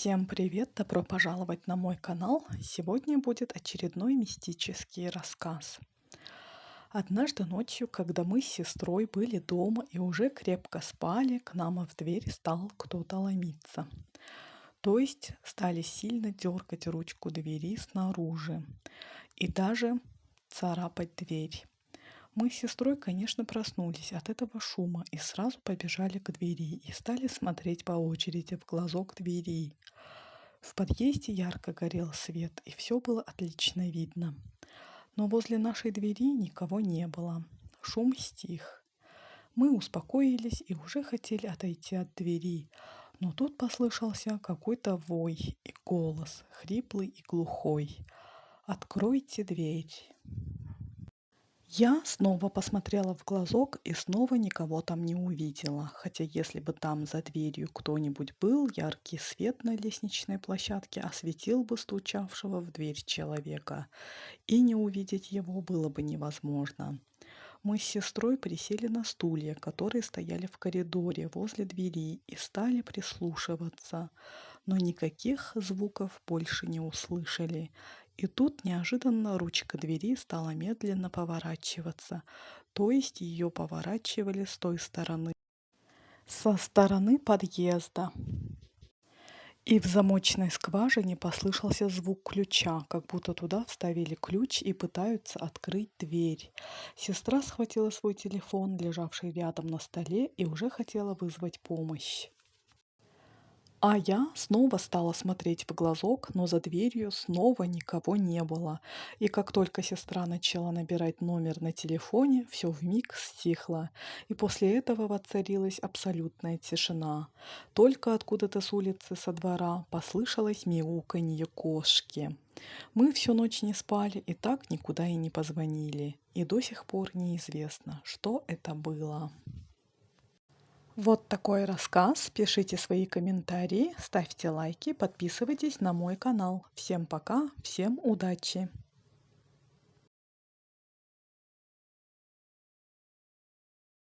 Всем привет! Добро пожаловать на мой канал. Сегодня будет очередной мистический рассказ. Однажды ночью, когда мы с сестрой были дома и уже крепко спали, к нам в дверь стал кто-то ломиться. То есть стали сильно дергать ручку двери снаружи и даже царапать дверь. Мы с сестрой, конечно, проснулись от этого шума и сразу побежали к двери и стали смотреть по очереди в глазок двери. В подъезде ярко горел свет, и все было отлично видно. Но возле нашей двери никого не было. Шум стих. Мы успокоились и уже хотели отойти от двери, но тут послышался какой-то вой и голос, хриплый и глухой. «Откройте дверь!» Я снова посмотрела в глазок и снова никого там не увидела, хотя если бы там за дверью кто-нибудь был, яркий свет на лестничной площадке осветил бы стучавшего в дверь человека, и не увидеть его было бы невозможно. Мы с сестрой присели на стулья, которые стояли в коридоре возле двери, и стали прислушиваться, но никаких звуков больше не услышали. И тут неожиданно ручка двери стала медленно поворачиваться, то есть ее поворачивали с той стороны, со стороны подъезда. И в замочной скважине послышался звук ключа, как будто туда вставили ключ и пытаются открыть дверь. Сестра схватила свой телефон, лежавший рядом на столе, и уже хотела вызвать помощь. А я снова стала смотреть в глазок, но за дверью снова никого не было. И как только сестра начала набирать номер на телефоне, все вмиг стихло. И после этого воцарилась абсолютная тишина. Только откуда-то с улицы со двора послышалось мяуканье кошки. Мы всю ночь не спали и так никуда и не позвонили. И до сих пор неизвестно, что это было. Вот такой рассказ. Пишите свои комментарии, ставьте лайки, подписывайтесь на мой канал. Всем пока, всем удачи!